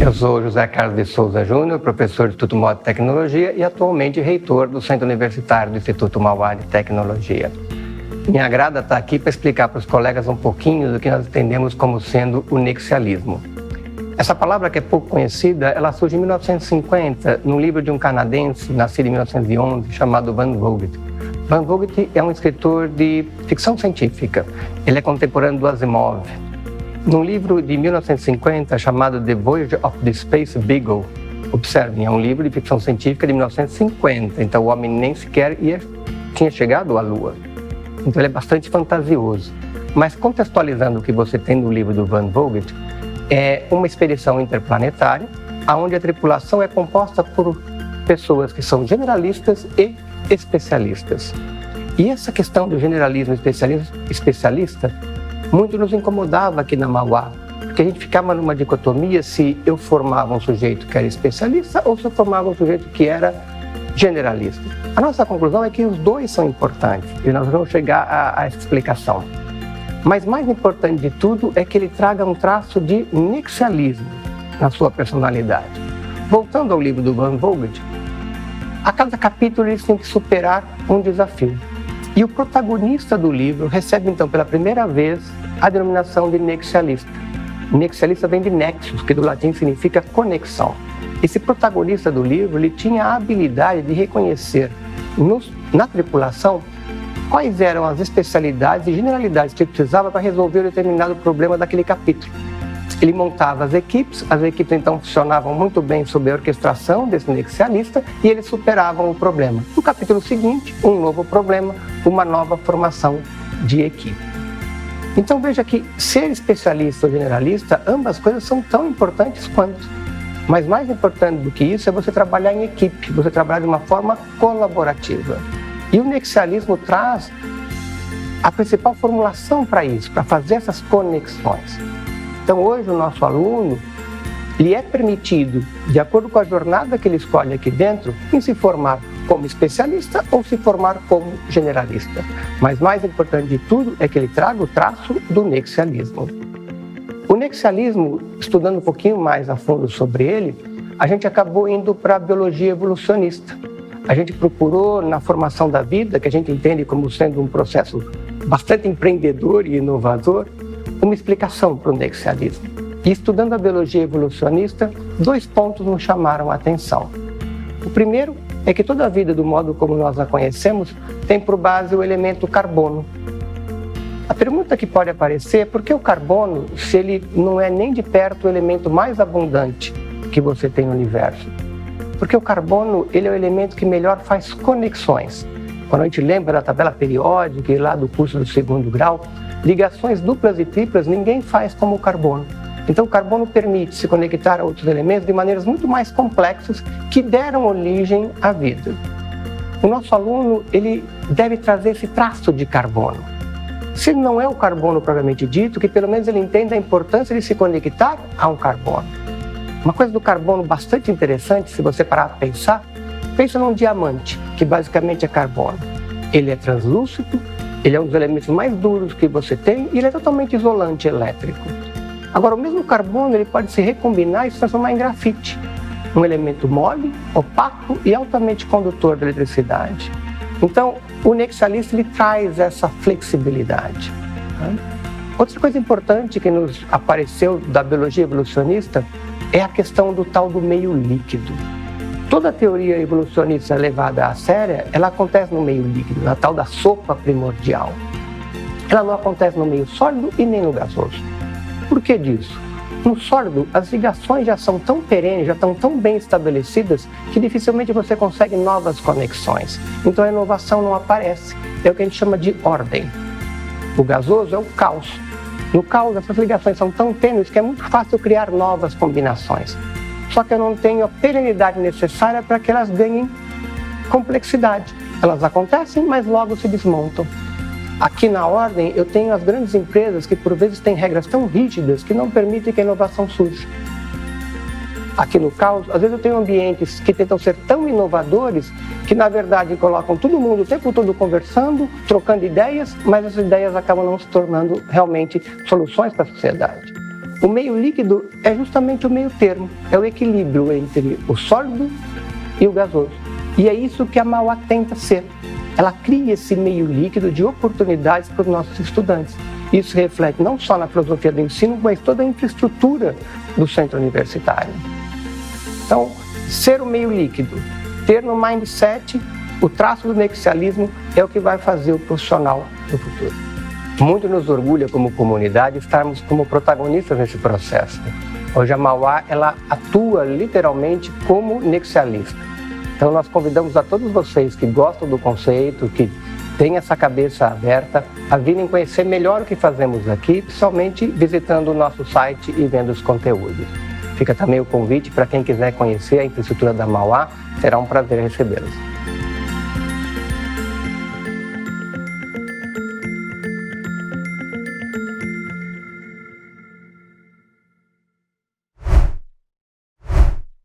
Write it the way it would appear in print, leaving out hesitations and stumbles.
Eu sou José Carlos de Souza Júnior, professor do Instituto Mauá de Tecnologia e atualmente reitor do Centro Universitário do Instituto Mauá de Tecnologia. Me agrada estar aqui para explicar para os colegas um pouquinho do que nós entendemos como sendo o nexialismo. Essa palavra, que é pouco conhecida, ela surge em 1950, num livro de um canadense, nascido em 1911, chamado Van Vogt. Van Vogt é um escritor de ficção científica. Ele é contemporâneo do Asimov. Num livro de 1950 chamado The Voyage of the Space Beagle, observem, é um livro de ficção científica de 1950, então o homem nem sequer tinha chegado à Lua. Então ele é bastante fantasioso. Mas contextualizando o que você tem no livro do Van Vogt, é uma expedição interplanetária, onde a tripulação é composta por pessoas que são generalistas e especialistas. E essa questão do generalismo especialista muito nos incomodava aqui na Mauá, porque a gente ficava numa dicotomia se eu formava um sujeito que era especialista ou se eu formava um sujeito que era generalista. A nossa conclusão é que os dois são importantes e nós vamos chegar a essa explicação. Mas mais importante de tudo é que ele traga um traço de nexialismo na sua personalidade. Voltando ao livro do Van Vogt, a cada capítulo eles têm que superar um desafio. E o protagonista do livro recebe então pela primeira vez a denominação de nexialista. Nexialista vem de nexus, que do latim significa conexão. Esse protagonista do livro ele tinha a habilidade de reconhecer na tripulação quais eram as especialidades e generalidades que ele precisava para resolver um determinado problema daquele capítulo. Ele montava as equipes então funcionavam muito bem sob a orquestração desse nexialista e eles superavam o problema. No capítulo seguinte, um novo problema, uma nova formação de equipe. Então veja que ser especialista ou generalista, ambas coisas são tão importantes quanto. Mas mais importante do que isso é você trabalhar em equipe, você trabalhar de uma forma colaborativa. E o nexialismo traz a principal formulação para isso, para fazer essas conexões. Então hoje o nosso aluno, lhe é permitido, de acordo com a jornada que ele escolhe aqui dentro, em se formar como especialista ou se formar como generalista. Mas mais importante de tudo é que ele traga o traço do nexialismo. O nexialismo, estudando um pouquinho mais a fundo sobre ele, a gente acabou indo para a biologia evolucionista. A gente procurou, na formação da vida, que a gente entende como sendo um processo bastante empreendedor e inovador, uma explicação para o nexialismo. E estudando a biologia evolucionista, 2 pontos nos chamaram a atenção. O primeiro é que toda a vida, do modo como nós a conhecemos, tem por base o elemento carbono. A pergunta que pode aparecer é por que o carbono, se ele não é nem de perto o elemento mais abundante que você tem no universo? Porque o carbono ele é o elemento que melhor faz conexões. Quando a gente lembra da tabela periódica e lá do curso do 2º grau, ligações duplas e triplas ninguém faz como o carbono. Então o carbono permite se conectar a outros elementos de maneiras muito mais complexas que deram origem à vida. O nosso aluno ele deve trazer esse traço de carbono. Se ele não é o carbono propriamente dito, que pelo menos ele entenda a importância de se conectar a um carbono. Uma coisa do carbono bastante interessante, se você parar para pensar, pensa num diamante, que basicamente é carbono. Ele é translúcido, ele é um dos elementos mais duros que você tem e ele é totalmente isolante elétrico. Agora, o mesmo carbono ele pode se recombinar e se transformar em grafite, um elemento mole, opaco e altamente condutor de eletricidade. Então, o nexialista ele traz essa flexibilidade. Outra coisa importante que nos apareceu da biologia evolucionista é a questão do tal do meio líquido. Toda a teoria evolucionista levada a séria, ela acontece no meio líquido, na tal da sopa primordial. Ela não acontece no meio sólido e nem no gasoso. Por que disso? No sólido, as ligações já são tão perenes, já estão tão bem estabelecidas, que dificilmente você consegue novas conexões. Então a inovação não aparece. É o que a gente chama de ordem. O gasoso é o caos. No caos, essas ligações são tão tênues que é muito fácil criar novas combinações. Só que eu não tenho a perenidade necessária para que elas ganhem complexidade. Elas acontecem, mas logo se desmontam. Aqui na ordem, eu tenho as grandes empresas que por vezes têm regras tão rígidas que não permitem que a inovação surja. Aqui no caos, às vezes eu tenho ambientes que tentam ser tão inovadores que na verdade colocam todo mundo o tempo todo conversando, trocando ideias, mas essas ideias acabam não se tornando realmente soluções para a sociedade. O meio líquido é justamente o meio termo, é o equilíbrio entre o sólido e o gasoso. E é isso que a Mauá tenta ser. Ela cria esse meio líquido de oportunidades para os nossos estudantes. Isso reflete não só na filosofia do ensino, mas toda a infraestrutura do centro universitário. Então, ser o meio líquido, ter no mindset o traço do nexialismo é o que vai fazer o profissional do futuro. Muito nos orgulha como comunidade estarmos como protagonistas nesse processo. Hoje a Mauá, ela atua literalmente como nexialista. Então nós convidamos a todos vocês que gostam do conceito, que têm essa cabeça aberta, a virem conhecer melhor o que fazemos aqui, principalmente visitando o nosso site e vendo os conteúdos. Fica também o convite para quem quiser conhecer a infraestrutura da Mauá, será um prazer recebê-los.